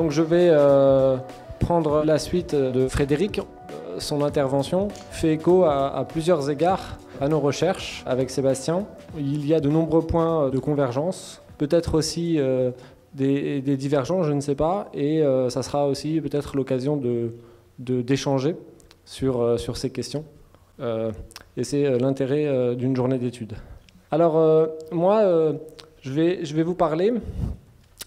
Donc je vais prendre la suite de Frédéric. Son intervention fait écho à plusieurs égards à nos recherches avec Sébastien. Il y a de nombreux points de convergence, peut-être aussi des divergences, je ne sais pas, et ça sera aussi peut-être l'occasion d'échanger sur ces questions. Et c'est l'intérêt d'une journée d'études. Alors moi, je vais vous parler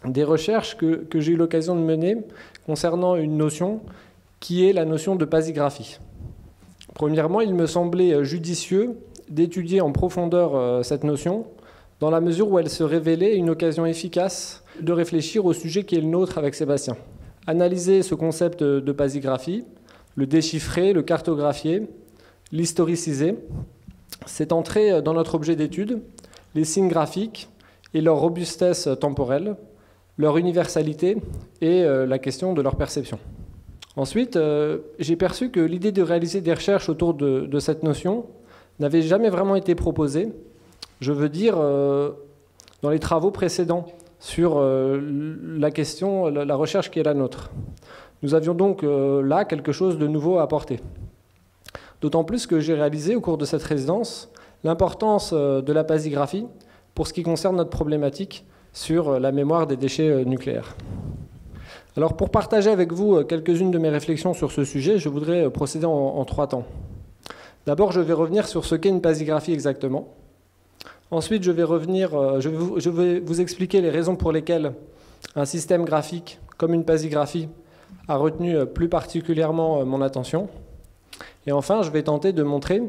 des recherches que j'ai eu l'occasion de mener concernant une notion qui est la notion de pasigraphie. Premièrement, il me semblait judicieux d'étudier en profondeur cette notion, dans la mesure où elle se révélait une occasion efficace de réfléchir au sujet qui est le nôtre avec Sébastien. Analyser ce concept de pasigraphie, le déchiffrer, le cartographier, l'historiciser, c'est entrer dans notre objet d'étude, les signes graphiques et leur robustesse temporelle, leur universalité et la question de leur perception. Ensuite, j'ai perçu que l'idée de réaliser des recherches autour de cette notion n'avait jamais vraiment été proposée, je veux dire, dans les travaux précédents sur la question, la recherche qui est la nôtre. Nous avions donc là quelque chose de nouveau à apporter. D'autant plus que j'ai réalisé au cours de cette résidence l'importance de la pasigraphie pour ce qui concerne notre problématique sur la mémoire des déchets nucléaires. Alors pour partager avec vous quelques-unes de mes réflexions sur ce sujet, je voudrais procéder en 3 temps. D'abord, je vais revenir sur ce qu'est une pasigraphie exactement. Ensuite, je vais vous expliquer les raisons pour lesquelles un système graphique comme une pasigraphie a retenu plus particulièrement mon attention. Et enfin, je vais tenter de montrer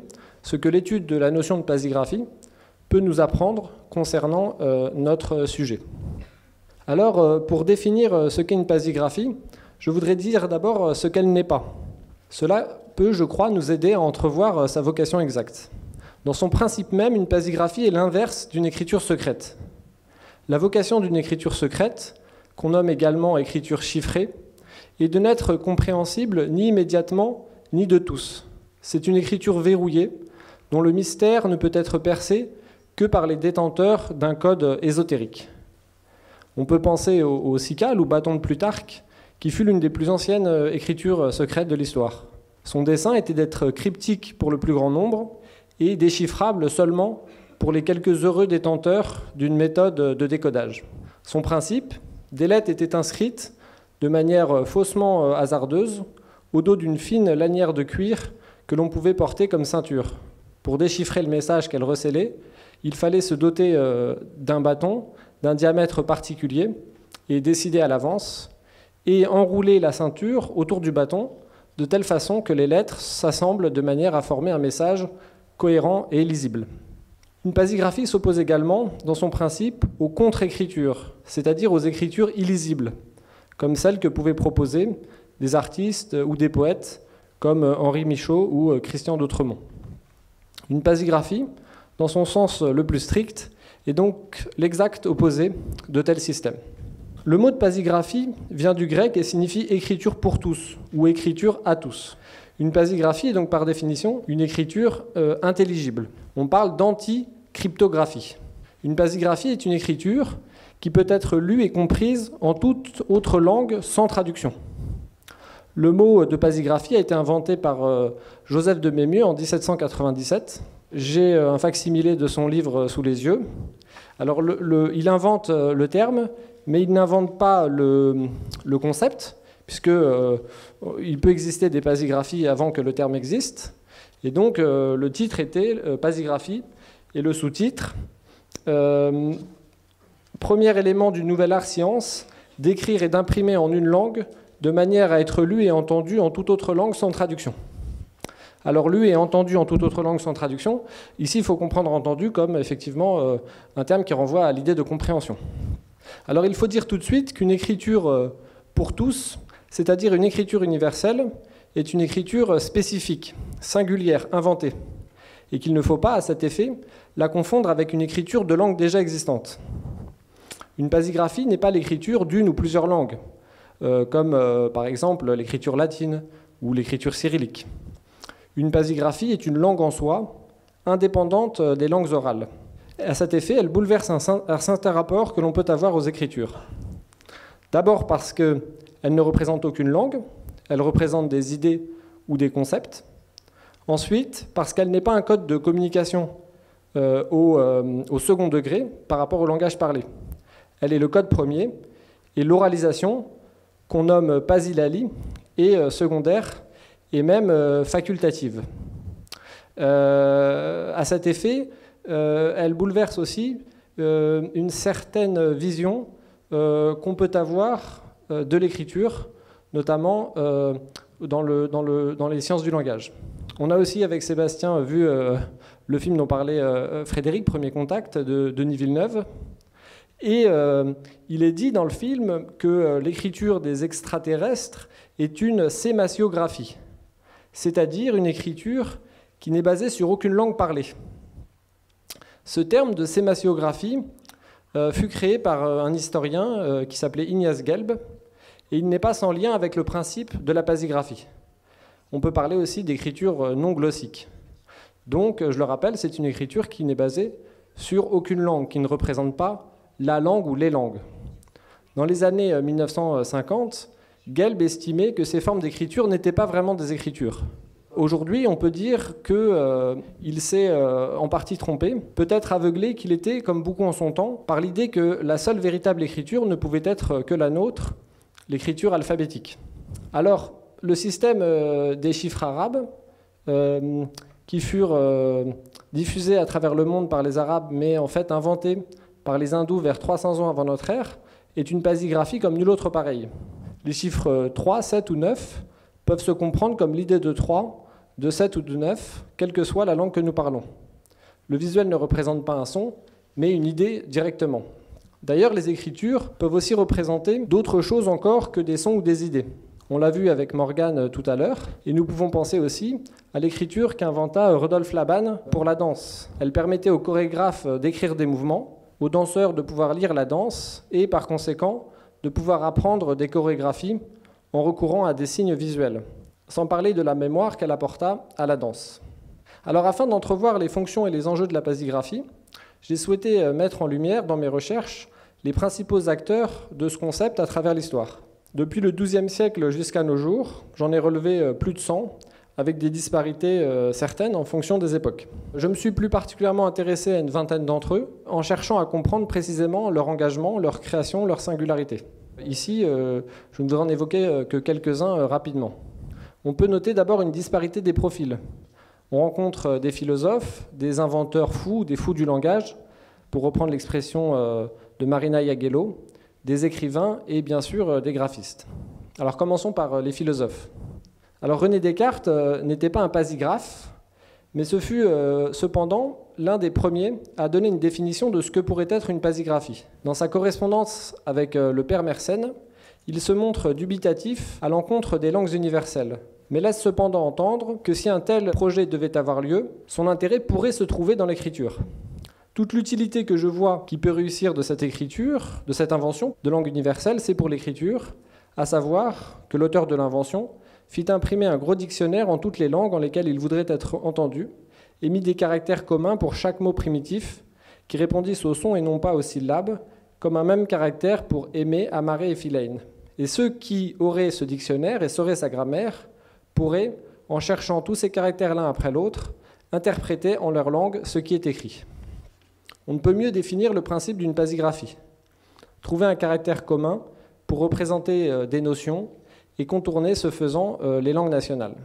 ce que l'étude de la notion de pasigraphie peut nous apprendre concernant notre sujet. Alors, pour définir ce qu'est une pasigraphie, je voudrais dire d'abord ce qu'elle n'est pas. Cela peut, je crois, nous aider à entrevoir sa vocation exacte. Dans son principe même, une pasigraphie est l'inverse d'une écriture secrète. La vocation d'une écriture secrète, qu'on nomme également écriture chiffrée, est de n'être compréhensible ni immédiatement, ni de tous. C'est une écriture verrouillée, dont le mystère ne peut être percé que par les détenteurs d'un code ésotérique. On peut penser au Sical ou bâton de Plutarque, qui fut l'une des plus anciennes écritures secrètes de l'histoire. Son dessein était d'être cryptique pour le plus grand nombre et déchiffrable seulement pour les quelques heureux détenteurs d'une méthode de décodage. Son principe, des lettres étaient inscrites de manière faussement hasardeuse au dos d'une fine lanière de cuir que l'on pouvait porter comme ceinture. Pour déchiffrer le message qu'elle recelait, il fallait se doter d'un bâton d'un diamètre particulier et décider à l'avance, et enrouler la ceinture autour du bâton de telle façon que les lettres s'assemblent de manière à former un message cohérent et lisible. Une pasigraphie s'oppose également, dans son principe, aux contre-écritures, c'est-à-dire aux écritures illisibles, comme celles que pouvaient proposer des artistes ou des poètes comme Henri Michaud ou Christian d'Outremont. Une pasigraphie, dans son sens le plus strict, est donc l'exact opposé de tel système. Le mot de pasigraphie vient du grec et signifie écriture pour tous ou écriture à tous. Une pasigraphie est donc par définition une écriture intelligible. On parle d'anti-cryptographie. Une pasigraphie est une écriture qui peut être lue et comprise en toute autre langue sans traduction. Le mot de pasigraphie a été inventé par Joseph de Mémieux en 1797. J'ai un facsimilé de son livre sous les yeux. Alors, il invente le terme, mais il n'invente pas le concept, puisqu'il peut exister des pasigraphies avant que le terme existe. Et donc, le titre était pasigraphie, et le sous-titre, premier élément du nouvel art science, d'écrire et d'imprimer en une langue, de manière à être lu et entendu en toute autre langue sans traduction. Alors, lu et entendu en toute autre langue sans traduction, ici, il faut comprendre entendu comme, effectivement, un terme qui renvoie à l'idée de compréhension. Alors, il faut dire tout de suite qu'une écriture pour tous, c'est-à-dire une écriture universelle, est une écriture spécifique, singulière, inventée, et qu'il ne faut pas, à cet effet, la confondre avec une écriture de langue déjà existante. Une pasigraphie n'est pas l'écriture d'une ou plusieurs langues, comme, par exemple, l'écriture latine ou l'écriture cyrillique. Une pasigraphie est une langue en soi, indépendante des langues orales. À cet effet, elle bouleverse un certain rapport que l'on peut avoir aux écritures. D'abord parce qu'elle Elle ne représente aucune langue, elle représente des idées ou des concepts. Ensuite, parce qu'elle n'est pas un code de communication au second degré par rapport au langage parlé. Elle est le code premier, et l'oralisation, qu'on nomme pasilali, est secondaire et même facultative. À cet effet, elle bouleverse aussi une certaine vision qu'on peut avoir de l'écriture, notamment dans les sciences du langage. On a aussi avec Sébastien vu le film dont parlait Frédéric, Premier Contact, de Denis Villeneuve. Et il est dit dans le film que l'écriture des extraterrestres est une sémassiographie, c'est-à-dire une écriture qui n'est basée sur aucune langue parlée. Ce terme de sémassiographie fut créé par un historien qui s'appelait Ignaz Gelb, et il n'est pas sans lien avec le principe de la pasigraphie. On peut parler aussi d'écriture non glossique. Donc, je le rappelle, c'est une écriture qui n'est basée sur aucune langue, qui ne représente pas la langue ou les langues. Dans les années 1950, Gelb estimait que ces formes d'écriture n'étaient pas vraiment des écritures. Aujourd'hui, on peut dire qu'il s'est en partie trompé, peut-être aveuglé qu'il était, comme beaucoup en son temps, par l'idée que la seule véritable écriture ne pouvait être que la nôtre, l'écriture alphabétique. Alors, le système des chiffres arabes, qui furent diffusés à travers le monde par les Arabes, mais en fait inventés par les Hindous vers 300 ans avant notre ère, est une pasigraphie comme nulle autre pareille. Les chiffres 3, 7 ou 9 peuvent se comprendre comme l'idée de 3, de 7 ou de 9, quelle que soit la langue que nous parlons. Le visuel ne représente pas un son, mais une idée directement. D'ailleurs, les écritures peuvent aussi représenter d'autres choses encore que des sons ou des idées. On l'a vu avec Morgane tout à l'heure, et nous pouvons penser aussi à l'écriture qu'inventa Rudolf Laban pour la danse. Elle permettait aux chorégraphes d'écrire des mouvements, aux danseurs de pouvoir lire la danse, et par conséquent de pouvoir apprendre des chorégraphies en recourant à des signes visuels, sans parler de la mémoire qu'elle apporta à la danse. Alors afin d'entrevoir les fonctions et les enjeux de la pasigraphie, j'ai souhaité mettre en lumière dans mes recherches les principaux acteurs de ce concept à travers l'histoire. Depuis le XIIe siècle jusqu'à nos jours, j'en ai relevé plus de 100, avec des disparités certaines en fonction des époques. Je me suis plus particulièrement intéressé à une vingtaine d'entre eux, en cherchant à comprendre précisément leur engagement, leur création, leur singularité. Ici, je ne voudrais en évoquer que quelques-uns rapidement. On peut noter d'abord une disparité des profils. On rencontre des philosophes, des inventeurs fous, des fous du langage, pour reprendre l'expression de Marina Jagiello, des écrivains et bien sûr des graphistes. Alors commençons par les philosophes. Alors René Descartes n'était pas un pasigraphe, mais ce fut cependant l'un des premiers à donner une définition de ce que pourrait être une pasigraphie. Dans sa correspondance avec le père Mersenne, il se montre dubitatif à l'encontre des langues universelles, mais laisse cependant entendre que si un tel projet devait avoir lieu, son intérêt pourrait se trouver dans l'écriture. Toute l'utilité que je vois qui peut réussir de cette écriture, de cette invention de langue universelle, c'est pour l'écriture, à savoir que l'auteur de l'invention fit imprimer un gros dictionnaire en toutes les langues en lesquelles il voudrait être entendu, et mit des caractères communs pour chaque mot primitif, qui répondissent au son et non pas aux syllabes, comme un même caractère pour aimer, amarrer et philein. Et ceux qui auraient ce dictionnaire et sauraient sa grammaire pourraient, en cherchant tous ces caractères l'un après l'autre, interpréter en leur langue ce qui est écrit. On ne peut mieux définir le principe d'une pasigraphie. Trouver un caractère commun pour représenter des notions et contourner, ce faisant, les langues nationales.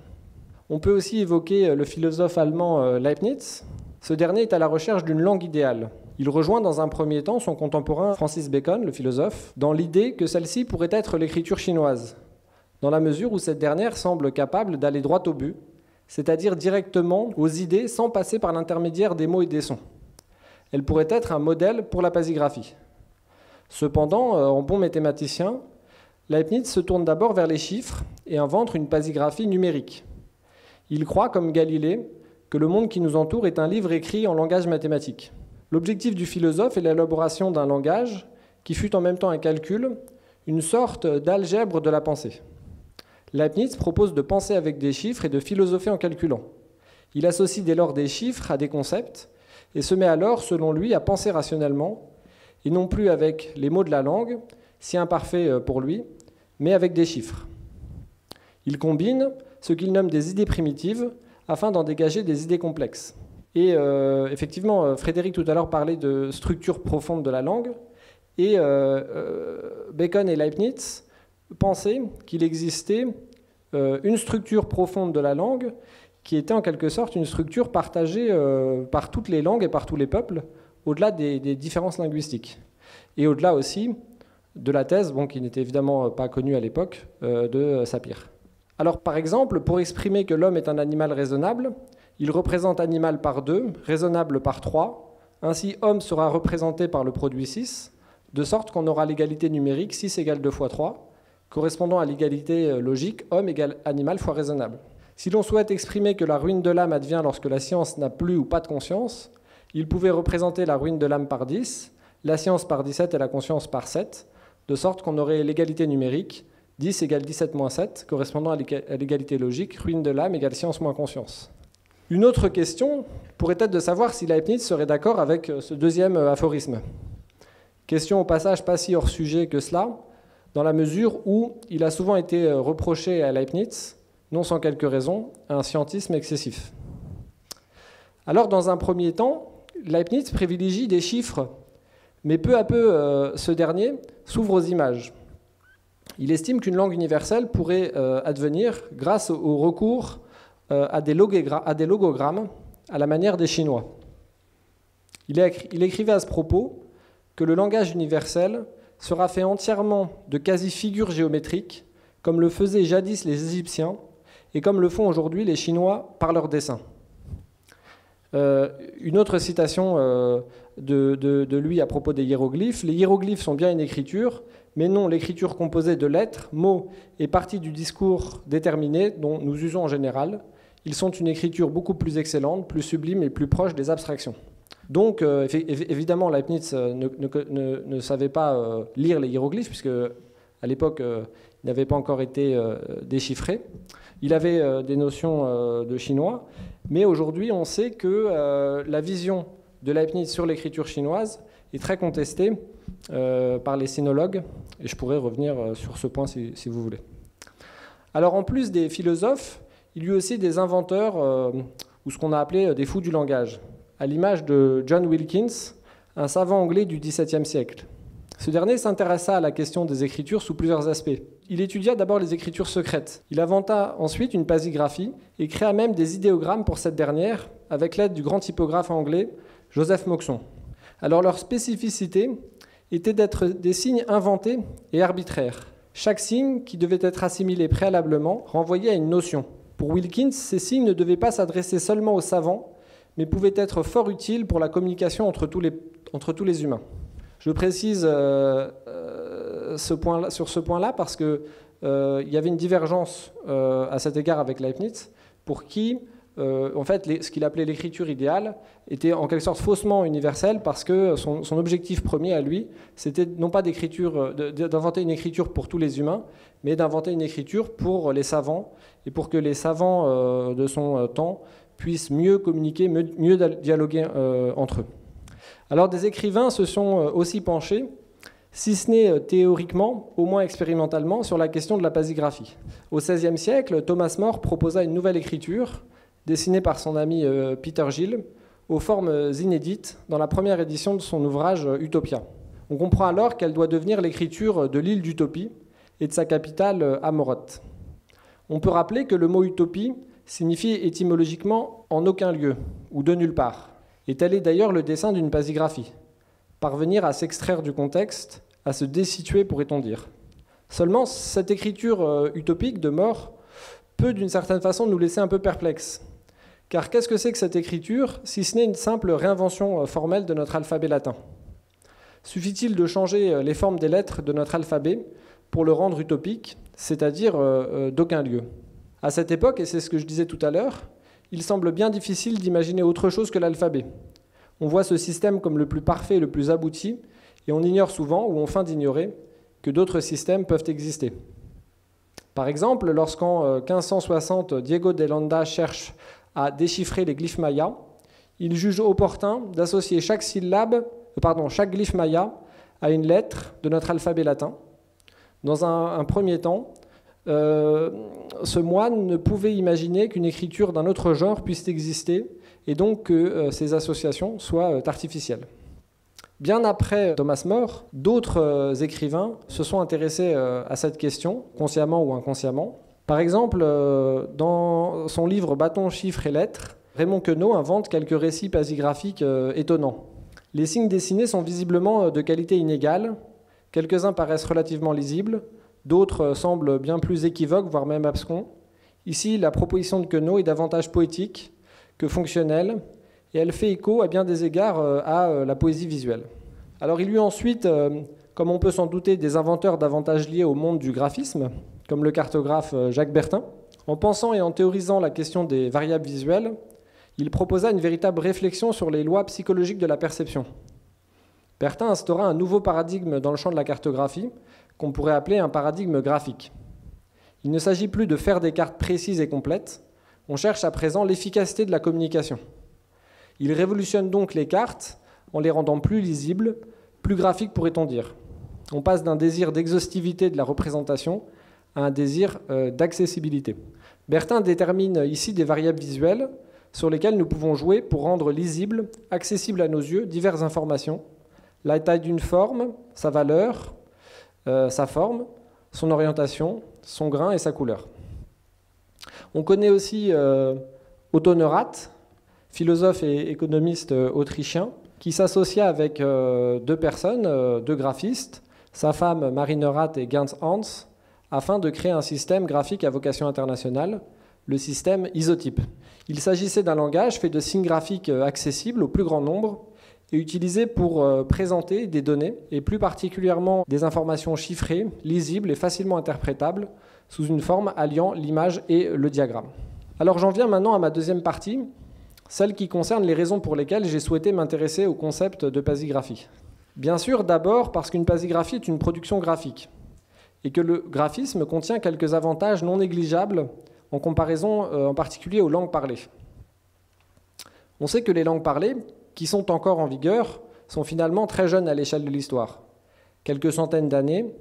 On peut aussi évoquer le philosophe allemand Leibniz. Ce dernier est à la recherche d'une langue idéale. Il rejoint dans un premier temps son contemporain Francis Bacon, le philosophe, dans l'idée que celle-ci pourrait être l'écriture chinoise, dans la mesure où cette dernière semble capable d'aller droit au but, c'est-à-dire directement aux idées sans passer par l'intermédiaire des mots et des sons. Elle pourrait être un modèle pour la pasigraphie. Cependant, en bon mathématicien, Leibniz se tourne d'abord vers les chiffres et invente une pasigraphie numérique. Il croit, comme Galilée, que le monde qui nous entoure est un livre écrit en langage mathématique. L'objectif du philosophe est l'élaboration d'un langage qui fut en même temps un calcul, une sorte d'algèbre de la pensée. Leibniz propose de penser avec des chiffres et de philosopher en calculant. Il associe dès lors des chiffres à des concepts et se met alors, selon lui, à penser rationnellement, et non plus avec les mots de la langue, si imparfaits pour lui, mais avec des chiffres. Il combine ce qu'il nomme des idées primitives afin d'en dégager des idées complexes. Et effectivement, Frédéric tout à l'heure parlait de structure profonde de la langue, et Bacon et Leibniz pensaient qu'il existait une structure profonde de la langue qui était en quelque sorte une structure partagée par toutes les langues et par tous les peuples, au-delà des différences linguistiques. Et au-delà aussi de la thèse, qui n'était évidemment pas connue à l'époque, de Sapir. Alors par exemple, pour exprimer que l'homme est un animal raisonnable, il représente animal par 2, raisonnable par 3. Ainsi, homme sera représenté par le produit 6, de sorte qu'on aura l'égalité numérique 6 égale 2 fois 3, correspondant à l'égalité logique homme égale animal fois raisonnable. Si l'on souhaite exprimer que la ruine de l'âme advient lorsque la science n'a plus ou pas de conscience, il pouvait représenter la ruine de l'âme par 10, la science par 17 et la conscience par 7, de sorte qu'on aurait l'égalité numérique 10 égale 17 moins 7, correspondant à l'égalité logique, ruine de l'âme égale science moins conscience. Une autre question pourrait être de savoir si Leibniz serait d'accord avec ce deuxième aphorisme. Question au passage pas si hors sujet que cela, dans la mesure où il a souvent été reproché à Leibniz, non sans quelques raisons, un scientisme excessif. Alors dans un premier temps, Leibniz privilégie des chiffres, mais peu à peu ce dernier s'ouvre aux images. Il estime qu'une langue universelle pourrait advenir grâce au recours à des logogrammes à la manière des Chinois. Il écrivait à ce propos que le langage universel sera fait entièrement de quasi-figures géométriques, comme le faisaient jadis les Égyptiens et comme le font aujourd'hui les Chinois par leurs dessins. Une autre citation de lui à propos des hiéroglyphes. Les hiéroglyphes sont bien une écriture, mais non l'écriture composée de lettres, mots et parties du discours déterminé dont nous usons en général. Ils sont une écriture beaucoup plus excellente, plus sublime et plus proche des abstractions. Donc, évidemment, Leibniz ne savait pas lire les hiéroglyphes, puisque à l'époque, ils n'avaient pas encore été déchiffrés. Il avait des notions de chinois, mais aujourd'hui, on sait que la vision de Leibniz sur l'écriture chinoise est très contestée par les sinologues, et je pourrais revenir sur ce point si vous voulez. Alors, en plus des philosophes, il y eut aussi des inventeurs, ou ce qu'on a appelé des fous du langage, à l'image de John Wilkins, un savant anglais du XVIIe siècle. Ce dernier s'intéressa à la question des écritures sous plusieurs aspects. Il étudia d'abord les écritures secrètes. Il inventa ensuite une pasigraphie et créa même des idéogrammes pour cette dernière, avec l'aide du grand typographe anglais Joseph Moxon. Alors leur spécificité était d'être des signes inventés et arbitraires. Chaque signe, qui devait être assimilé préalablement, renvoyait à une notion. Pour Wilkins, ces signes ne devaient pas s'adresser seulement aux savants, mais pouvaient être fort utiles pour la communication entre tous les humains. Je précise sur ce point-là parce qu'il y avait une divergence à cet égard avec Leibniz, pour qui, en fait, ce qu'il appelait l'écriture idéale était en quelque sorte faussement universelle, parce que son objectif premier à lui, c'était non pas d'inventer une écriture pour tous les humains, mais d'inventer une écriture pour les savants, et pour que les savants de son temps puissent mieux communiquer, mieux dialoguer entre eux. Alors des écrivains se sont aussi penchés, si ce n'est théoriquement, au moins expérimentalement, sur la question de la pasigraphie. Au XVIe siècle, Thomas More proposa une nouvelle écriture, dessinée par son ami Peter Gill, aux formes inédites, dans la première édition de son ouvrage Utopia. On comprend alors qu'elle doit devenir l'écriture de l'île d'Utopie et de sa capitale Amoroth. On peut rappeler que le mot utopie signifie étymologiquement « en aucun lieu » ou « de nulle part ». Et tel est d'ailleurs le dessein d'une pasigraphie. Parvenir à s'extraire du contexte, à se désituer, pourrait-on dire. Seulement, cette écriture utopique de More peut d'une certaine façon nous laisser un peu perplexes. Car qu'est-ce que c'est que cette écriture, si ce n'est une simple réinvention formelle de notre alphabet latin? Suffit-il de changer les formes des lettres de notre alphabet pour le rendre utopique, c'est-à-dire d'aucun lieu? À cette époque, et c'est ce que je disais tout à l'heure, il semble bien difficile d'imaginer autre chose que l'alphabet. On voit ce système comme le plus parfait et le plus abouti, et on ignore souvent, ou on feint d'ignorer, que d'autres systèmes peuvent exister. Par exemple, lorsqu'en 1560, Diego de Landa cherche à déchiffrer les glyphes mayas, il juge opportun d'associer chaque glyphe maya à une lettre de notre alphabet latin, Dans un premier temps, ce moine ne pouvait imaginer qu'une écriture d'un autre genre puisse exister et donc que ces associations soient artificielles. Bien après Thomas More, d'autres écrivains se sont intéressés à cette question, consciemment ou inconsciemment. Par exemple, dans son livre Bâtons, chiffres et lettres, Raymond Queneau invente quelques récits pasigraphiques étonnants. Les signes dessinés sont visiblement de qualité inégale, quelques-uns paraissent relativement lisibles, d'autres semblent bien plus équivoques, voire même abscons. Ici, la proposition de Queneau est davantage poétique que fonctionnelle, et elle fait écho à bien des égards à la poésie visuelle. Alors il y eut ensuite, comme on peut s'en douter, des inventeurs davantage liés au monde du graphisme, comme le cartographe Jacques Bertin. En pensant et en théorisant la question des variables visuelles, il proposa une véritable réflexion sur les lois psychologiques de la perception. Bertin instaura un nouveau paradigme dans le champ de la cartographie, qu'on pourrait appeler un paradigme graphique. Il ne s'agit plus de faire des cartes précises et complètes, on cherche à présent l'efficacité de la communication. Il révolutionne donc les cartes en les rendant plus lisibles, plus graphiques pourrait-on dire. On passe d'un désir d'exhaustivité de la représentation à un désir d'accessibilité. Bertin détermine ici des variables visuelles sur lesquelles nous pouvons jouer pour rendre lisibles, accessibles à nos yeux, diverses informations. La taille d'une forme, sa valeur, sa forme, son orientation, son grain et sa couleur. On connaît aussi Otto Neurath, philosophe et économiste autrichien, qui s'associa avec deux personnes, deux graphistes, sa femme Marie Neurath et Gernst Hans, afin de créer un système graphique à vocation internationale, le système isotype. Il s'agissait d'un langage fait de signes graphiques accessibles au plus grand nombre et utilisé pour présenter des données, et plus particulièrement des informations chiffrées, lisibles et facilement interprétables, sous une forme alliant l'image et le diagramme. Alors j'en viens maintenant à ma deuxième partie, celle qui concerne les raisons pour lesquelles j'ai souhaité m'intéresser au concept de pasigraphie. Bien sûr, d'abord parce qu'une pasigraphie est une production graphique, et que le graphisme contient quelques avantages non négligeables en comparaison en particulier aux langues parlées. On sait que les langues parlées, qui sont encore en vigueur, sont finalement très jeunes à l'échelle de l'histoire. Quelques centaines d'années,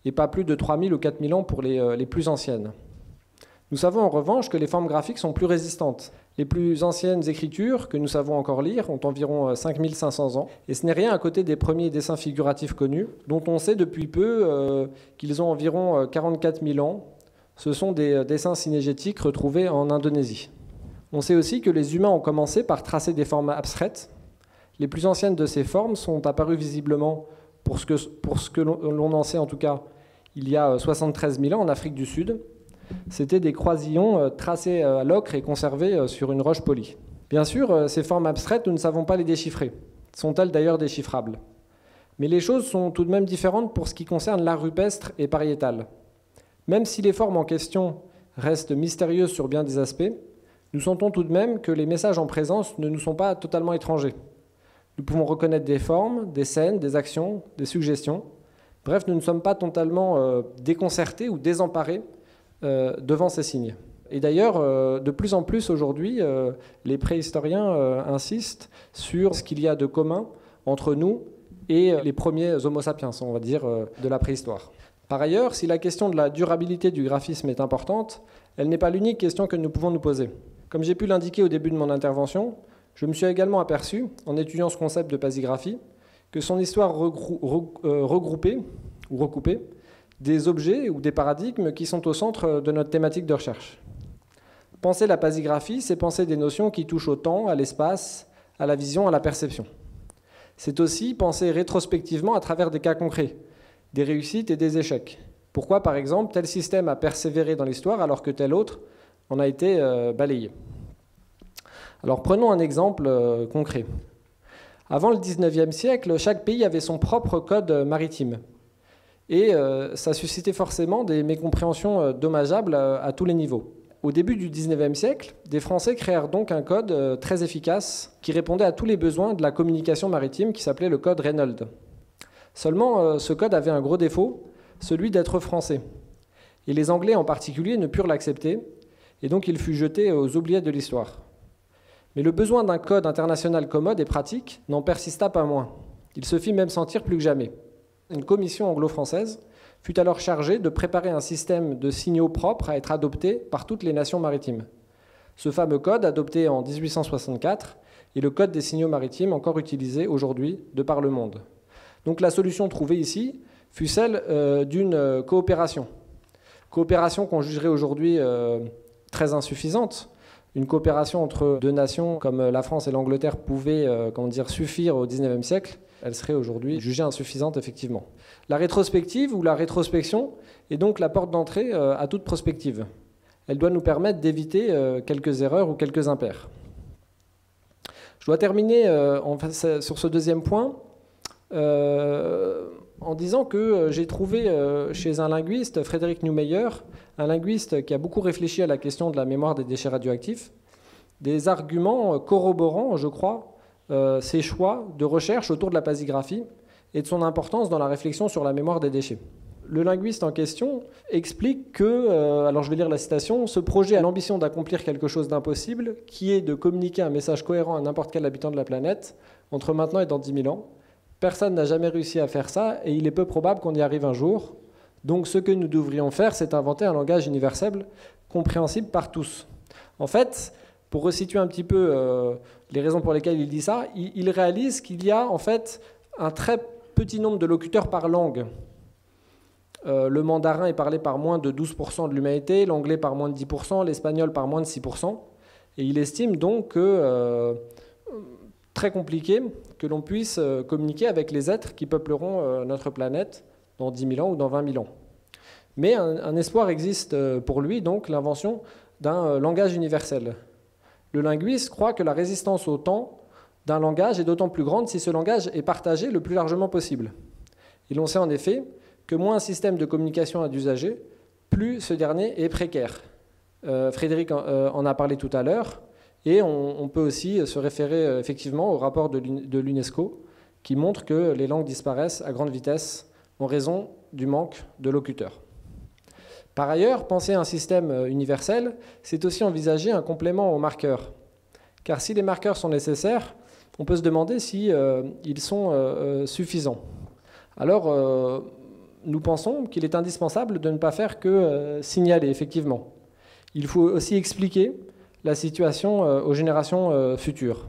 et pas plus de 3000 ou 4000 ans pour les plus anciennes. Nous savons en revanche que les formes graphiques sont plus résistantes. Les plus anciennes écritures, que nous savons encore lire, ont environ 5500 ans, et ce n'est rien à côté des premiers dessins figuratifs connus, dont on sait depuis peu qu'ils ont environ 44 000 ans. Ce sont des dessins synégétiques retrouvés en Indonésie. On sait aussi que les humains ont commencé par tracer des formes abstraites. Les plus anciennes de ces formes sont apparues visiblement, pour ce que l'on en sait en tout cas, il y a 73 000 ans en Afrique du Sud. C'était des croisillons tracés à l'ocre et conservés sur une roche polie. Bien sûr, ces formes abstraites, nous ne savons pas les déchiffrer. Sont-elles d'ailleurs déchiffrables? Mais les choses sont tout de même différentes pour ce qui concerne l'art rupestre et pariétal. Même si les formes en question restent mystérieuses sur bien des aspects, nous sentons tout de même que les messages en présence ne nous sont pas totalement étrangers. Nous pouvons reconnaître des formes, des scènes, des actions, des suggestions. Bref, nous ne sommes pas totalement déconcertés ou désemparés devant ces signes. Et d'ailleurs, de plus en plus aujourd'hui, les préhistoriens insistent sur ce qu'il y a de commun entre nous et les premiers Homo sapiens, on va dire, de la préhistoire. Par ailleurs, si la question de la durabilité du graphisme est importante, elle n'est pas l'unique question que nous pouvons nous poser. Comme j'ai pu l'indiquer au début de mon intervention, je me suis également aperçu, en étudiant ce concept de pasigraphie, que son histoire regroupait ou recoupait des objets ou des paradigmes qui sont au centre de notre thématique de recherche. Penser la pasigraphie, c'est penser des notions qui touchent au temps, à l'espace, à la vision, à la perception. C'est aussi penser rétrospectivement à travers des cas concrets, des réussites et des échecs. Pourquoi, par exemple, tel système a persévéré dans l'histoire alors que tel autre en a été balayé. Alors prenons un exemple concret. Avant le 19e siècle, chaque pays avait son propre code maritime. Et ça suscitait forcément des mécompréhensions dommageables à tous les niveaux. Au début du 19e siècle, des Français créèrent donc un code très efficace qui répondait à tous les besoins de la communication maritime qui s'appelait le code Reynolds. Seulement, ce code avait un gros défaut, celui d'être français. Et les Anglais en particulier ne purent l'accepter, et donc il fut jeté aux oubliettes de l'histoire. Mais le besoin d'un code international commode et pratique n'en persista pas moins. Il se fit même sentir plus que jamais. Une commission anglo-française fut alors chargé de préparer un système de signaux propres à être adopté par toutes les nations maritimes. Ce fameux code, adopté en 1864, est le code des signaux maritimes encore utilisé aujourd'hui de par le monde. Donc la solution trouvée ici fut celle d'une coopération. Coopération qu'on jugerait aujourd'hui très insuffisante. Une coopération entre deux nations comme la France et l'Angleterre pouvait suffire au XIXe siècle. Elle serait aujourd'hui jugée insuffisante, effectivement. La rétrospective ou la rétrospection est donc la porte d'entrée à toute prospective. Elle doit nous permettre d'éviter quelques erreurs ou quelques impairs. Je dois terminer sur ce deuxième point en disant que j'ai trouvé chez un linguiste, Frédéric Neumeyer, un linguiste qui a beaucoup réfléchi à la question de la mémoire des déchets radioactifs, des arguments corroborant, je crois, ses choix de recherche autour de la pasigraphie et de son importance dans la réflexion sur la mémoire des déchets. Le linguiste en question explique que, alors je vais lire la citation, « Ce projet a l'ambition d'accomplir quelque chose d'impossible, qui est de communiquer un message cohérent à n'importe quel habitant de la planète, entre maintenant et dans 10 000 ans. Personne n'a jamais réussi à faire ça, et il est peu probable qu'on y arrive un jour. Donc ce que nous devrions faire, c'est inventer un langage universel, compréhensible par tous. » En fait, pour resituer un petit peu les raisons pour lesquelles il dit ça, il réalise qu'il y a en fait un très petit nombre de locuteurs par langue. Le mandarin est parlé par moins de 12% de l'humanité, l'anglais par moins de 10%, l'espagnol par moins de 6%. Et il estime donc que très compliqué que l'on puisse communiquer avec les êtres qui peupleront notre planète dans 10 000 ans ou dans 20 000 ans. Mais un espoir existe pour lui, donc l'invention d'un langage universel. Le linguiste croit que la résistance au temps d'un langage est d'autant plus grande si ce langage est partagé le plus largement possible. Et l'on sait en effet que moins un système de communication a d'usagers, plus ce dernier est précaire. Frédéric en a parlé tout à l'heure, et on peut aussi se référer effectivement au rapport de l'UNESCO qui montre que les langues disparaissent à grande vitesse en raison du manque de locuteurs. Par ailleurs, penser à un système universel, c'est aussi envisager un complément aux marqueurs. Car si les marqueurs sont nécessaires, on peut se demander si ils sont suffisants. Alors, nous pensons qu'il est indispensable de ne pas faire que signaler, effectivement. Il faut aussi expliquer la situation aux générations futures.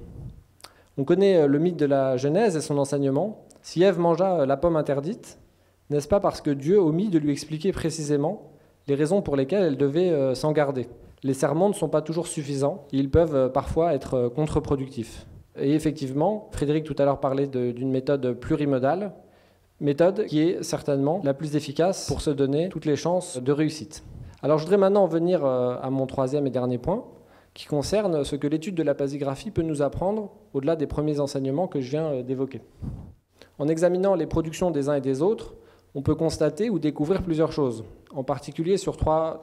On connaît le mythe de la Genèse et son enseignement. Si Ève mangea la pomme interdite, n'est-ce pas parce que Dieu omit de lui expliquer précisément les raisons pour lesquelles elle devait s'en garder? Les sermons ne sont pas toujours suffisants, ils peuvent parfois être contre-productifs. Et effectivement, Frédéric tout à l'heure parlait d'une méthode plurimodale, méthode qui est certainement la plus efficace pour se donner toutes les chances de réussite. Alors je voudrais maintenant en venir à mon troisième et dernier point, qui concerne ce que l'étude de la pasigraphie peut nous apprendre au-delà des premiers enseignements que je viens d'évoquer. En examinant les productions des uns et des autres, on peut constater ou découvrir plusieurs choses, en particulier sur trois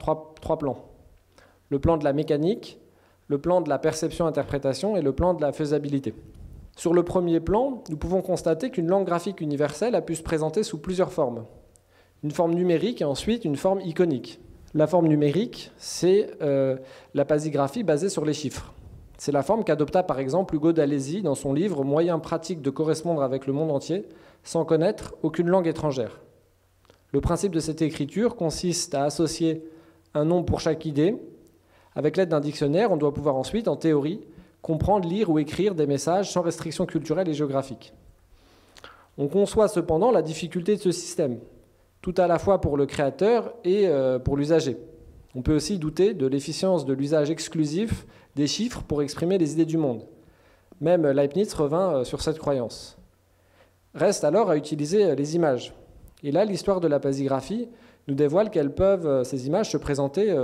plans. Le plan de la mécanique, le plan de la perception-interprétation et le plan de la faisabilité. Sur le premier plan, nous pouvons constater qu'une langue graphique universelle a pu se présenter sous plusieurs formes. Une forme numérique et ensuite une forme iconique. La forme numérique, c'est la pasigraphie basée sur les chiffres. C'est la forme qu'adopta par exemple Ugo d'Alesi dans son livre « Moyens pratiques de correspondre avec le monde entier sans connaître aucune langue étrangère ». Le principe de cette écriture consiste à associer un nombre pour chaque idée. Avec l'aide d'un dictionnaire, on doit pouvoir ensuite, en théorie, comprendre, lire ou écrire des messages sans restriction culturelle et géographique. On conçoit cependant la difficulté de ce système, tout à la fois pour le créateur et pour l'usager. On peut aussi douter de l'efficience de l'usage exclusif des chiffres pour exprimer les idées du monde. Même Leibniz revint sur cette croyance. Reste alors à utiliser les images. Et là, l'histoire de la pasigraphie nous dévoile ces images se présenter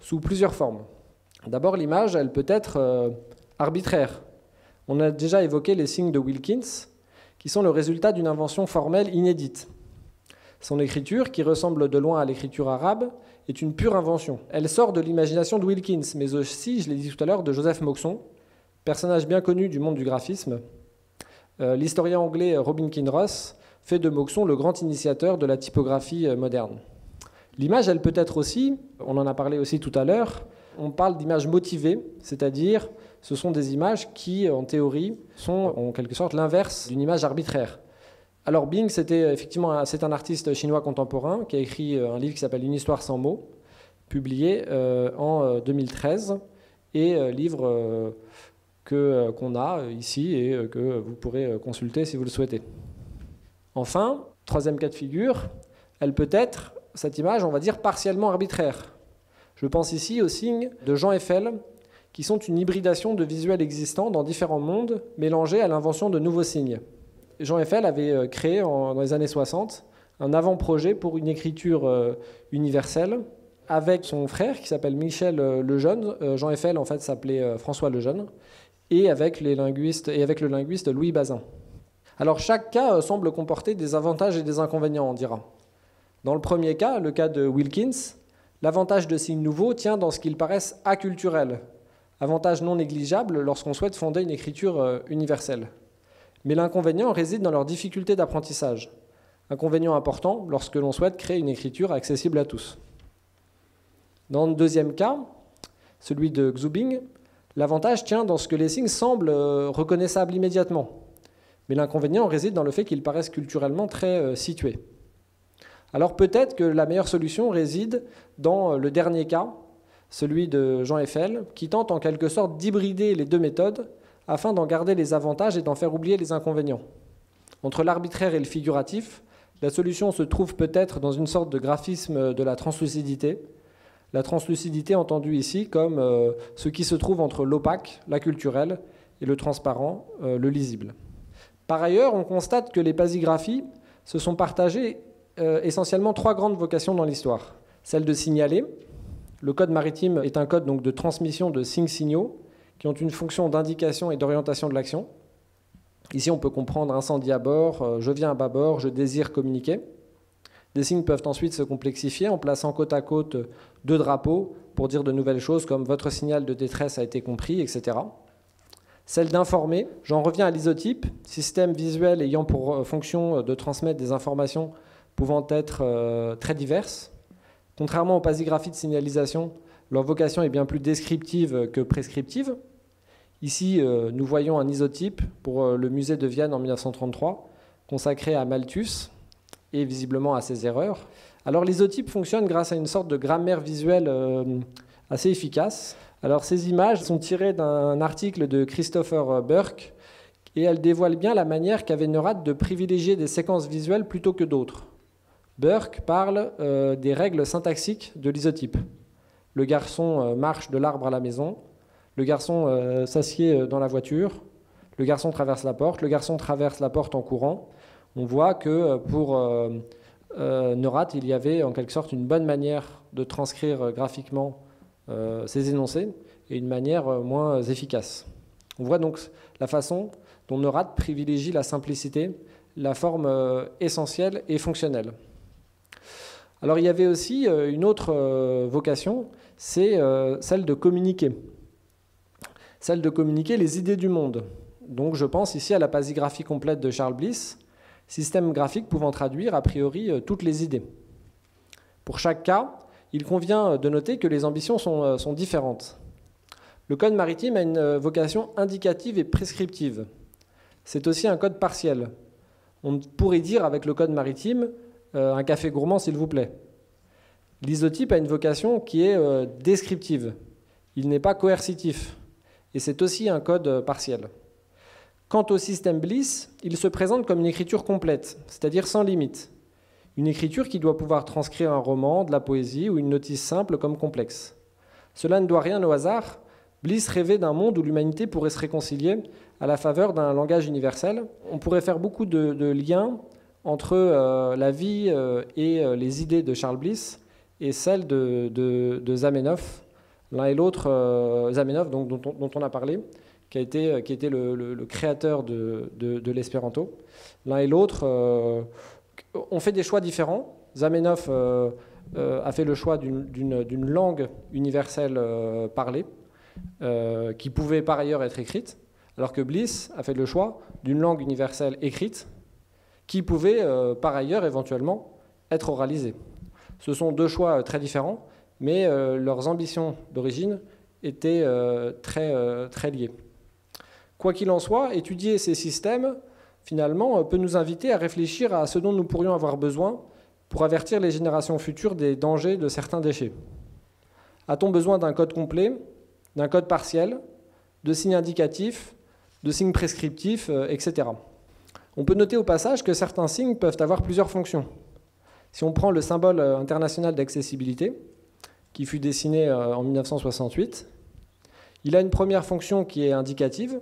sous plusieurs formes. D'abord, l'image, elle peut être arbitraire. On a déjà évoqué les signes de Wilkins, qui sont le résultat d'une invention formelle inédite. Son écriture, qui ressemble de loin à l'écriture arabe, est une pure invention. Elle sort de l'imagination de Wilkins, mais aussi, je l'ai dit tout à l'heure, de Joseph Moxon, personnage bien connu du monde du graphisme. L'historien anglais Robin Kinross fait de Moxon le grand initiateur de la typographie moderne. L'image, elle peut être aussi, on en a parlé aussi tout à l'heure, on parle d'images motivées, c'est-à-dire ce sont des images qui, en théorie, sont en quelque sorte l'inverse d'une image arbitraire. Alors Bing, c'est un artiste chinois contemporain qui a écrit un livre qui s'appelle Une histoire sans mots, publié en 2013, et livre qu'on a ici et que vous pourrez consulter si vous le souhaitez. Enfin, troisième cas de figure, elle peut être, cette image, on va dire, partiellement arbitraire. Je pense ici aux signes de Jean Eiffel, qui sont une hybridation de visuels existants dans différents mondes, mélangés à l'invention de nouveaux signes. Jean Eiffel avait créé, dans les années 60, un avant-projet pour une écriture universelle, avec son frère, qui s'appelle Michel Lejeune. Jean Eiffel, en fait, s'appelait François Lejeune, et avec le linguiste Louis Bazin. Alors, chaque cas semble comporter des avantages et des inconvénients, on dira. Dans le premier cas, le cas de Wilkins, l'avantage de signes nouveaux tient dans ce qu'ils paraissent aculturels, avantage non négligeable lorsqu'on souhaite fonder une écriture universelle. Mais l'inconvénient réside dans leur difficulté d'apprentissage, inconvénient important lorsque l'on souhaite créer une écriture accessible à tous. Dans le deuxième cas, celui de Xubing, l'avantage tient dans ce que les signes semblent reconnaissables immédiatement, mais l'inconvénient réside dans le fait qu'ils paraissent culturellement très situés. Alors peut-être que la meilleure solution réside dans le dernier cas, celui de Jean Eiffel, qui tente en quelque sorte d'hybrider les deux méthodes afin d'en garder les avantages et d'en faire oublier les inconvénients. Entre l'arbitraire et le figuratif, la solution se trouve peut-être dans une sorte de graphisme de la translucidité. La translucidité entendue ici comme ce qui se trouve entre l'opaque, la culturelle, et le transparent, le lisible. Par ailleurs, on constate que les pasigraphies se sont partagées essentiellement trois grandes vocations dans l'histoire. Celle de signaler. Le code maritime est un code donc, de transmission de signes-signaux qui ont une fonction d'indication et d'orientation de l'action. Ici, on peut comprendre incendie à bord, je viens à bâbord, je désire communiquer. Des signes peuvent ensuite se complexifier en plaçant côte à côte deux drapeaux pour dire de nouvelles choses comme votre signal de détresse a été compris, etc. Celle d'informer, j'en reviens à l'isotype, système visuel ayant pour fonction de transmettre des informations pouvant être très diverses. Contrairement aux pasigraphies de signalisation, leur vocation est bien plus descriptive que prescriptive. Ici, nous voyons un isotype pour le musée de Vienne en 1933, consacré à Malthus et visiblement à ses erreurs. Alors l'isotype fonctionne grâce à une sorte de grammaire visuelle assez efficace. Alors ces images sont tirées d'un article de Christopher Burke et elles dévoilent bien la manière qu'avait Neurath de privilégier des séquences visuelles plutôt que d'autres. Burke parle des règles syntaxiques de l'isotype. Le garçon marche de l'arbre à la maison, le garçon s'assied dans la voiture, le garçon traverse la porte, le garçon traverse la porte en courant. On voit que pour Neurath, il y avait en quelque sorte une bonne manière de transcrire graphiquement ces énoncés et une manière moins efficace. On voit donc la façon dont Neurath privilégie la simplicité, la forme essentielle et fonctionnelle. Alors il y avait aussi une autre vocation, c'est celle de communiquer. Celle de communiquer les idées du monde. Donc je pense ici à la pasigraphie complète de Charles Bliss, système graphique pouvant traduire a priori toutes les idées. Pour chaque cas, il convient de noter que les ambitions sont différentes. Le code maritime a une vocation indicative et prescriptive. C'est aussi un code partiel. On pourrait dire avec le code maritime un café gourmand s'il vous plaît. L'isotype a une vocation qui est descriptive. Il n'est pas coercitif. Et c'est aussi un code partiel. Quant au système Bliss, il se présente comme une écriture complète, c'est-à-dire sans limite. Une écriture qui doit pouvoir transcrire un roman, de la poésie ou une notice simple comme complexe. Cela ne doit rien au hasard. Bliss rêvait d'un monde où l'humanité pourrait se réconcilier à la faveur d'un langage universel. On pourrait faire beaucoup de liens entre la vie et les idées de Charles Bliss et celles de Zamenhof, l'un et l'autre, Zamenhof donc, dont on a parlé, qui a été le créateur de l'espéranto. L'un et l'autre ont fait des choix différents. Zamenhof a fait le choix d'une langue universelle parlée, qui pouvait par ailleurs être écrite, alors que Bliss a fait le choix d'une langue universelle écrite, qui pouvait par ailleurs éventuellement être oralisée. Ce sont deux choix très différents, mais leurs ambitions d'origine étaient très liées. Quoi qu'il en soit, étudier ces systèmes finalement, peut nous inviter à réfléchir à ce dont nous pourrions avoir besoin pour avertir les générations futures des dangers de certains déchets. A-t-on besoin d'un code complet, d'un code partiel, de signes indicatifs, de signes prescriptifs, etc. On peut noter au passage que certains signes peuvent avoir plusieurs fonctions. Si on prend le symbole international d'accessibilité, qui fut dessiné en 1968, il a une première fonction qui est indicative.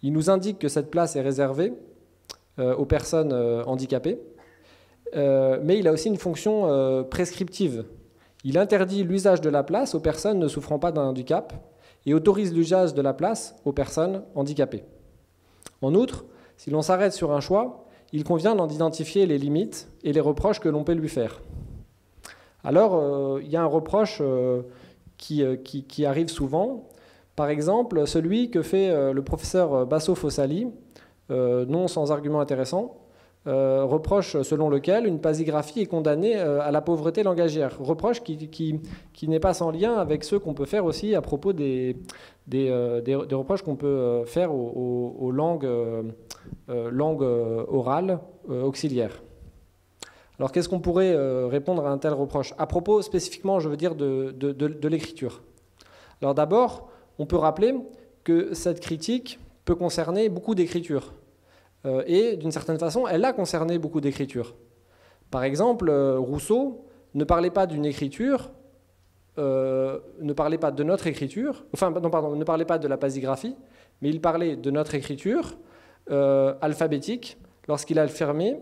Il nous indique que cette place est réservée aux personnes handicapées, mais il a aussi une fonction prescriptive. Il interdit l'usage de la place aux personnes ne souffrant pas d'un handicap et autorise l'usage de la place aux personnes handicapées. En outre, si l'on s'arrête sur un choix, il convient d'en identifier les limites et les reproches que l'on peut lui faire. Alors, il y a un reproche qui arrive souvent. Par exemple, celui que fait le professeur Basso-Fossali, non sans argument intéressant, reproche selon lequel une pasigraphie est condamnée à la pauvreté langagière. Reproche qui n'est pas sans lien avec ceux qu'on peut faire aussi à propos des reproches qu'on peut faire aux langues orales auxiliaires. Alors qu'est-ce qu'on pourrait répondre à un tel reproche? À propos spécifiquement, je veux dire, de l'écriture. Alors d'abord, on peut rappeler que cette critique peut concerner beaucoup d'écritures. Et d'une certaine façon, elle a concerné beaucoup d'écritures. Par exemple, Rousseau ne parlait pas d'une écriture, ne parlait pas de notre écriture, ne parlait pas de la pasigraphie, mais il parlait de notre écriture alphabétique lorsqu'il a affirmé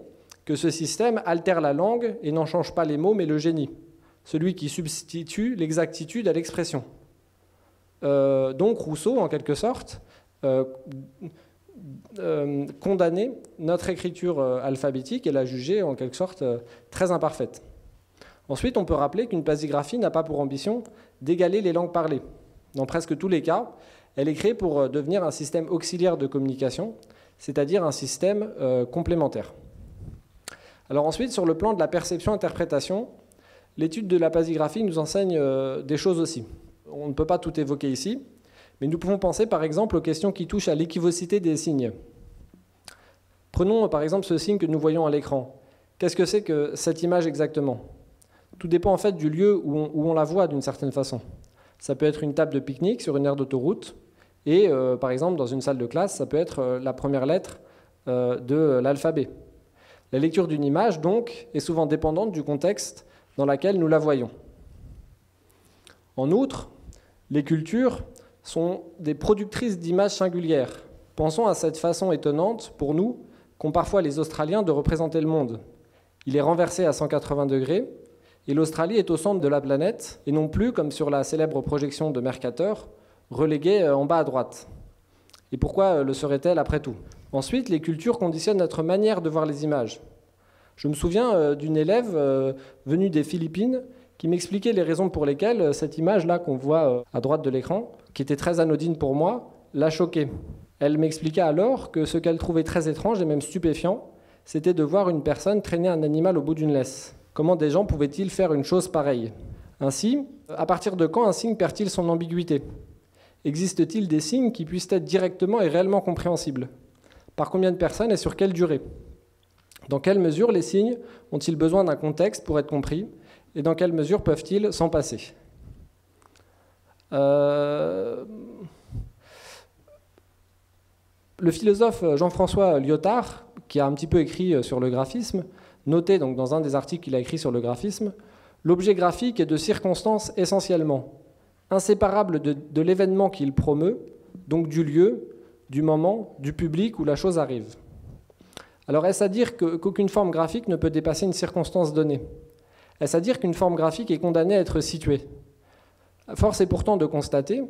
que ce système altère la langue et n'en change pas les mots, mais le génie, celui qui substitue l'exactitude à l'expression. Donc Rousseau, en quelque sorte, condamnait notre écriture alphabétique et l'a jugée, en quelque sorte, très imparfaite. Ensuite, on peut rappeler qu'une pasigraphie n'a pas pour ambition d'égaler les langues parlées. Dans presque tous les cas, elle est créée pour devenir un système auxiliaire de communication, c'est-à-dire un système complémentaire. Alors ensuite, sur le plan de la perception-interprétation, l'étude de la pasigraphie nous enseigne des choses aussi. On ne peut pas tout évoquer ici, mais nous pouvons penser par exemple aux questions qui touchent à l'équivocité des signes. Prenons par exemple ce signe que nous voyons à l'écran. Qu'est-ce que c'est que cette image exactement? Tout dépend en fait du lieu où on la voit d'une certaine façon. Ça peut être une table de pique-nique sur une aire d'autoroute, et par exemple dans une salle de classe, ça peut être la première lettre de l'alphabet. La lecture d'une image, donc, est souvent dépendante du contexte dans lequel nous la voyons. En outre, les cultures sont des productrices d'images singulières. Pensons à cette façon étonnante, pour nous, qu'ont parfois les Australiens de représenter le monde. Il est renversé à 180 degrés, et l'Australie est au centre de la planète, et non plus, comme sur la célèbre projection de Mercator, reléguée en bas à droite. Et pourquoi le serait-elle après tout? Ensuite, les cultures conditionnent notre manière de voir les images. Je me souviens d'une élève venue des Philippines qui m'expliquait les raisons pour lesquelles cette image-là qu'on voit à droite de l'écran, qui était très anodine pour moi, l'a choquée. Elle m'expliqua alors que ce qu'elle trouvait très étrange et même stupéfiant, c'était de voir une personne traîner un animal au bout d'une laisse. Comment des gens pouvaient-ils faire une chose pareille? Ainsi, à partir de quand un signe perd-il son ambiguïté? Existe-t-il des signes qui puissent être directement et réellement compréhensibles? Par combien de personnes et sur quelle durée? Dans quelle mesure les signes ont-ils besoin d'un contexte pour être compris? Et dans quelle mesure peuvent-ils s'en passer? Le philosophe Jean-François Lyotard, qui a un petit peu écrit sur le graphisme, notait donc dans un des articles qu'il a écrit sur le graphisme, l'objet graphique est de circonstances essentiellement, inséparable de l'événement qu'il promeut, donc du lieu, du moment, du public où la chose arrive. Alors est-ce à dire qu'aucune forme graphique ne peut dépasser une circonstance donnée? Est-ce à dire qu'une forme graphique est condamnée à être située? Force est pourtant de constater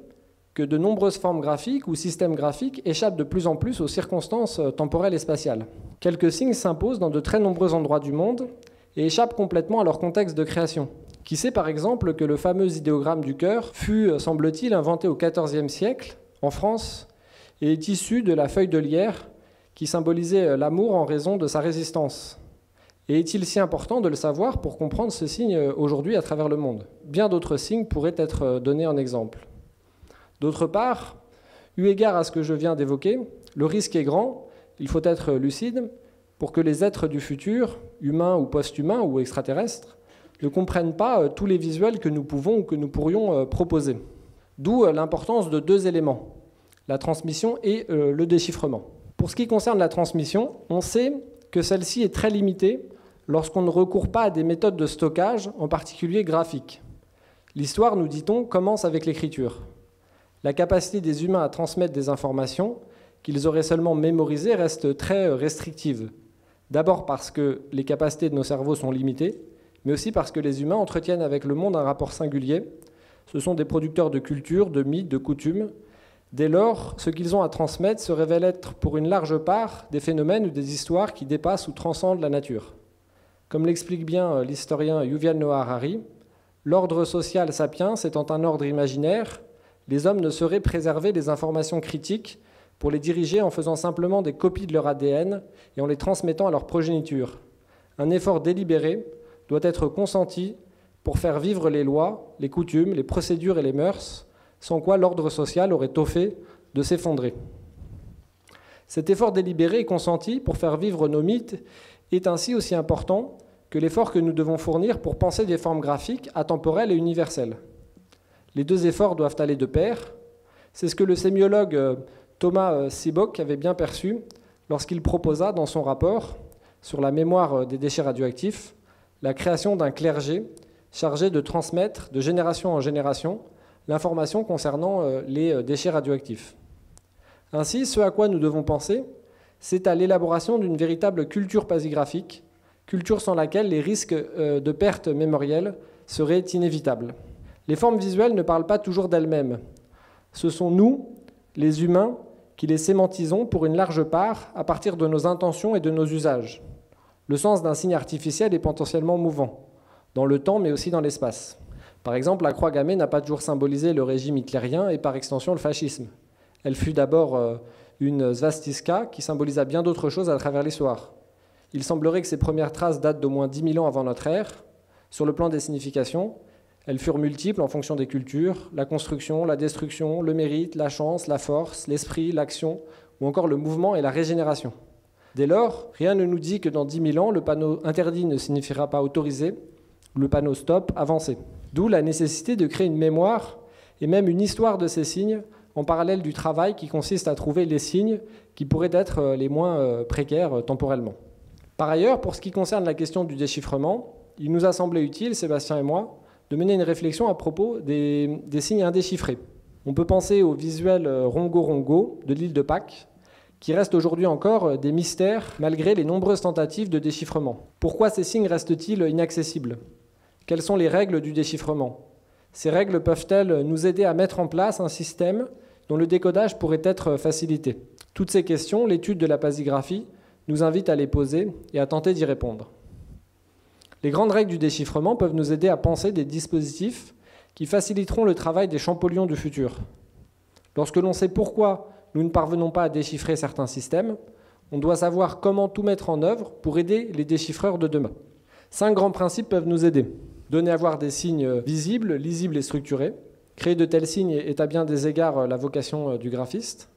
que de nombreuses formes graphiques ou systèmes graphiques échappent de plus en plus aux circonstances temporelles et spatiales. Quelques signes s'imposent dans de très nombreux endroits du monde et échappent complètement à leur contexte de création. Qui sait par exemple que le fameux idéogramme du cœur fut, semble-t-il, inventé au XIVe siècle en France et est issu de la feuille de lierre qui symbolisait l'amour en raison de sa résistance. Et est-il si important de le savoir pour comprendre ce signe aujourd'hui à travers le monde? Bien d'autres signes pourraient être donnés en exemple. D'autre part, eu égard à ce que je viens d'évoquer, le risque est grand il faut être lucide pour que les êtres du futur, humains ou post-humains ou extraterrestres, ne comprennent pas tous les visuels que nous pouvons ou que nous pourrions proposer. D'où l'importance de 2 éléments, la transmission et le déchiffrement. Pour ce qui concerne la transmission, on sait que celle-ci est très limitée lorsqu'on ne recourt pas à des méthodes de stockage, en particulier graphiques. L'histoire, nous dit-on, commence avec l'écriture. La capacité des humains à transmettre des informations qu'ils auraient seulement mémorisées reste très restrictive. D'abord parce que les capacités de nos cerveaux sont limitées, mais aussi parce que les humains entretiennent avec le monde un rapport singulier. Ce sont des producteurs de culture, de mythes, de coutumes. Dès lors, ce qu'ils ont à transmettre se révèle être pour une large part des phénomènes ou des histoires qui dépassent ou transcendent la nature. Comme l'explique bien l'historien Yuval Noah Harari, l'ordre social sapiens étant un ordre imaginaire, les hommes ne sauraient préserver les informations critiques pour les diriger en faisant simplement des copies de leur ADN et en les transmettant à leur progéniture. Un effort délibéré doit être consenti pour faire vivre les lois, les coutumes, les procédures et les mœurs, sans quoi l'ordre social aurait tôt fait de s'effondrer. Cet effort délibéré et consenti pour faire vivre nos mythes est ainsi aussi important que l'effort que nous devons fournir pour penser des formes graphiques atemporelles et universelles. Les 2 efforts doivent aller de pair. C'est ce que le sémiologue Thomas Seebeck avait bien perçu lorsqu'il proposa dans son rapport sur la mémoire des déchets radioactifs la création d'un clergé chargé de transmettre de génération en génération l'information concernant les déchets radioactifs. Ainsi, ce à quoi nous devons penser, c'est à l'élaboration d'une véritable culture pasigraphique, culture sans laquelle les risques de perte mémorielle seraient inévitables. Les formes visuelles ne parlent pas toujours d'elles-mêmes. Ce sont nous, les humains, qui les sémantisons pour une large part à partir de nos intentions et de nos usages. Le sens d'un signe artificiel est potentiellement mouvant, dans le temps mais aussi dans l'espace. Par exemple, la croix gammée n'a pas toujours symbolisé le régime hitlérien et par extension le fascisme. Elle fut d'abord une svastika qui symbolisa bien d'autres choses à travers l'histoire. Il semblerait que ces premières traces datent d'au moins 10 000 ans avant notre ère. Sur le plan des significations, elles furent multiples en fonction des cultures, la construction, la destruction, le mérite, la chance, la force, l'esprit, l'action, ou encore le mouvement et la régénération. Dès lors, rien ne nous dit que dans 10 000 ans, le panneau interdit ne signifiera pas autorisé, ou le panneau stop avancé. D'où la nécessité de créer une mémoire et même une histoire de ces signes en parallèle du travail qui consiste à trouver les signes qui pourraient être les moins précaires temporellement. Par ailleurs, pour ce qui concerne la question du déchiffrement, il nous a semblé utile, Sébastien et moi, de mener une réflexion à propos des signes indéchiffrés. On peut penser au visuel Rongo-Rongo de l'île de Pâques, qui reste aujourd'hui encore des mystères malgré les nombreuses tentatives de déchiffrement. Pourquoi ces signes restent-ils inaccessibles ? Quelles sont les règles du déchiffrement ? Ces règles peuvent-elles nous aider à mettre en place un système dont le décodage pourrait être facilité ? Toutes ces questions, l'étude de la pasigraphie nous invite à les poser et à tenter d'y répondre. Les grandes règles du déchiffrement peuvent nous aider à penser des dispositifs qui faciliteront le travail des champollions du futur. Lorsque l'on sait pourquoi nous ne parvenons pas à déchiffrer certains systèmes, on doit savoir comment tout mettre en œuvre pour aider les déchiffreurs de demain. 5 grands principes peuvent nous aider. Donner à voir des signes visibles, lisibles et structurés. Créer de tels signes est à bien des égards la vocation du graphiste.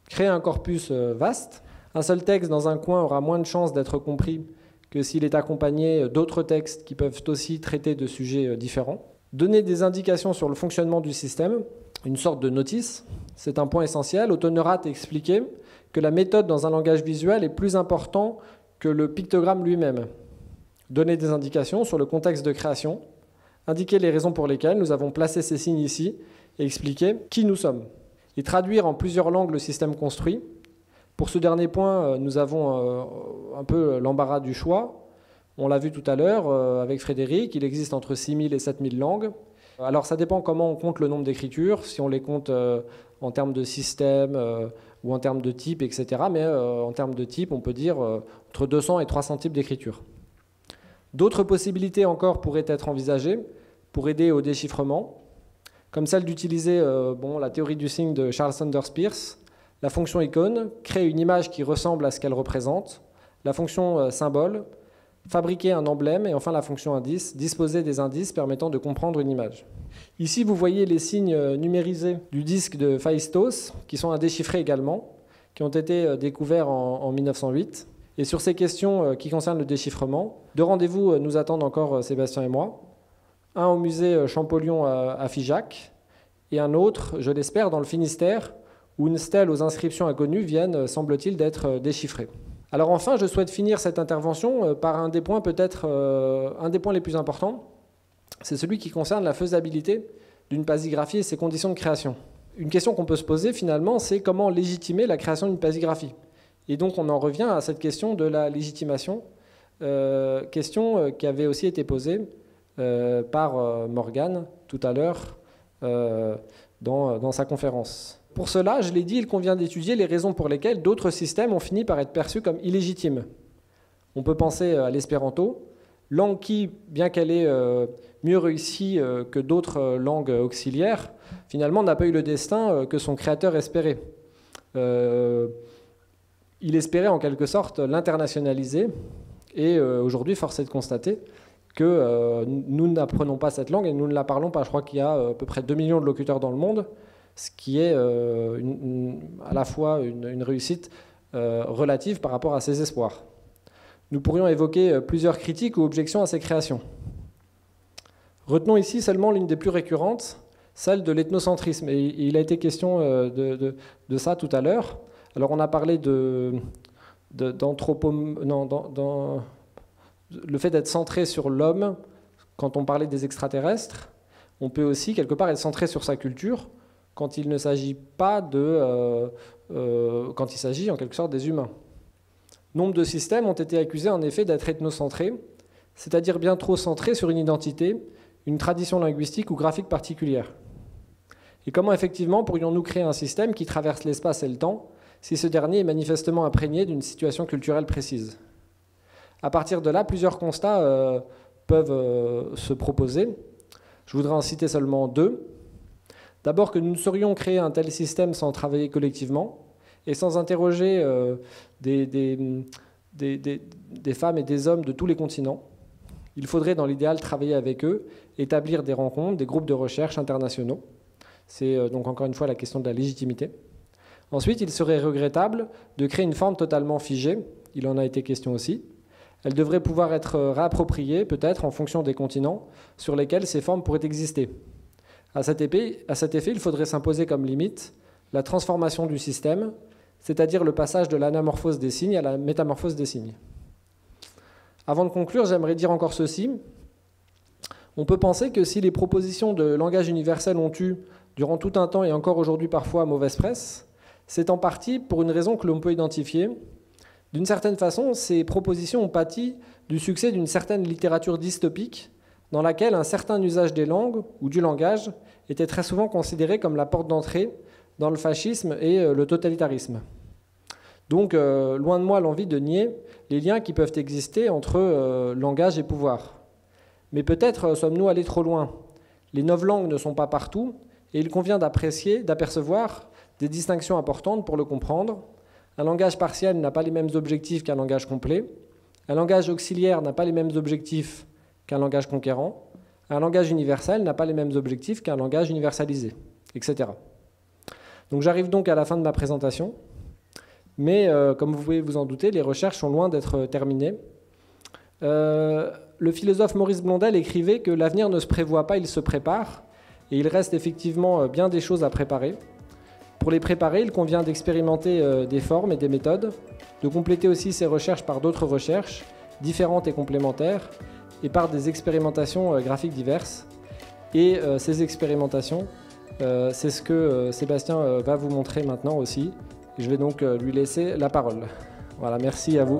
Créer un corpus vaste. Un seul texte dans un coin aura moins de chances d'être compris que s'il est accompagné d'autres textes qui peuvent aussi traiter de sujets différents. Donner des indications sur le fonctionnement du système, une sorte de notice, c'est un point essentiel. Autonerat a expliqué que la méthode dans un langage visuel est plus importante que le pictogramme lui-même. Donner des indications sur le contexte de création, indiquer les raisons pour lesquelles nous avons placé ces signes ici et expliquer qui nous sommes. Et traduire en plusieurs langues le système construit. Pour ce dernier point, nous avons un peu l'embarras du choix. On l'a vu tout à l'heure avec Frédéric, il existe entre 6 000 et 7 000 langues. Alors ça dépend comment on compte le nombre d'écritures, si on les compte en termes de système ou en termes de type, etc. Mais en termes de type, on peut dire entre 200 et 300 types d'écritures. D'autres possibilités encore pourraient être envisagées pour aider au déchiffrement, comme celle d'utiliser la théorie du signe de Charles Sanders Peirce, la fonction icône, créer une image qui ressemble à ce qu'elle représente, la fonction symbole, fabriquer un emblème et enfin la fonction indice, disposer des indices permettant de comprendre une image. Ici, vous voyez les signes numérisés du disque de Phaistos, qui sont à déchiffrer également. qui ont été découverts en 1908. Et sur ces questions qui concernent le déchiffrement, 2 rendez-vous nous attendent encore, Sébastien et moi. Un au musée Champollion à Figeac, et un autre, je l'espère, dans le Finistère, où une stèle aux inscriptions inconnues viennent, semble-t-il, d'être déchiffrées. Alors enfin, je souhaite finir cette intervention par un des points les plus importants. C'est celui qui concerne la faisabilité d'une pasigraphie et ses conditions de création. Une question qu'on peut se poser finalement, c'est comment légitimer la création d'une pasigraphie. Et donc on en revient à cette question de la légitimation, question qui avait aussi été posée par Morgane tout à l'heure dans sa conférence. Pour cela, je l'ai dit, il convient d'étudier les raisons pour lesquelles d'autres systèmes ont fini par être perçus comme illégitimes. On peut penser à l'espéranto, langue qui, bien qu'elle ait mieux réussi que d'autres langues auxiliaires, finalement n'a pas eu le destin que son créateur espérait. Il espérait en quelque sorte l'internationaliser, et aujourd'hui, force est de constater que nous n'apprenons pas cette langue et nous ne la parlons pas. Je crois qu'il y a à peu près 2 millions de locuteurs dans le monde, ce qui est à la fois une réussite relative par rapport à ses espoirs. Nous pourrions évoquer plusieurs critiques ou objections à ces créations. Retenons ici seulement l'une des plus récurrentes, celle de l'ethnocentrisme. Et il a été question de ça tout à l'heure. Alors on a parlé le fait d'être centré sur l'homme quand on parlait des extraterrestres. On peut aussi quelque part être centré sur sa culture quand il ne s'agit pas quand il s'agit en quelque sorte des humains. Nombre de systèmes ont été accusés en effet d'être ethnocentrés, c'est-à-dire bien trop centrés sur une identité, une tradition linguistique ou graphique particulière. Et comment effectivement pourrions-nous créer un système qui traverse l'espace et le temps si ce dernier est manifestement imprégné d'une situation culturelle précise? À partir de là, plusieurs constats peuvent se proposer. Je voudrais en citer seulement 2. D'abord que nous ne saurions créer un tel système sans travailler collectivement et sans interroger des femmes et des hommes de tous les continents. Il faudrait dans l'idéal travailler avec eux, établir des rencontres, des groupes de recherche internationaux. C'est donc encore une fois la question de la légitimité. Ensuite, il serait regrettable de créer une forme totalement figée, il en a été question aussi. Elle devrait pouvoir être réappropriée peut-être en fonction des continents sur lesquels ces formes pourraient exister. À cet effet, il faudrait s'imposer comme limite la transformation du système, c'est-à-dire le passage de l'anamorphose des signes à la métamorphose des signes. Avant de conclure, j'aimerais dire encore ceci. On peut penser que si les propositions de langage universel ont eu, durant tout un temps et encore aujourd'hui parfois, mauvaise presse, c'est en partie pour une raison que l'on peut identifier. D'une certaine façon, ces propositions ont pâti du succès d'une certaine littérature dystopique dans laquelle un certain usage des langues ou du langage était très souvent considéré comme la porte d'entrée dans le fascisme et le totalitarisme. Donc, loin de moi l'envie de nier les liens qui peuvent exister entre langage et pouvoir. Mais peut-être sommes-nous allés trop loin. Les 9 langues ne sont pas partout, et il convient d'apercevoir des distinctions importantes pour le comprendre. Un langage partiel n'a pas les mêmes objectifs qu'un langage complet. Un langage auxiliaire n'a pas les mêmes objectifs qu'un langage conquérant. Un langage universel n'a pas les mêmes objectifs qu'un langage universalisé, etc. Donc j'arrive donc à la fin de ma présentation. Mais comme vous pouvez vous en douter, les recherches sont loin d'être terminées. Le philosophe Maurice Blondel écrivait que l'avenir ne se prévoit pas, il se prépare. Et il reste effectivement bien des choses à préparer. Pour les préparer, il convient d'expérimenter des formes et des méthodes, de compléter aussi ces recherches par d'autres recherches, différentes et complémentaires, et par des expérimentations graphiques diverses. Et ces expérimentations, c'est ce que Sébastien va vous montrer maintenant aussi. Je vais donc lui laisser la parole. Voilà, merci à vous.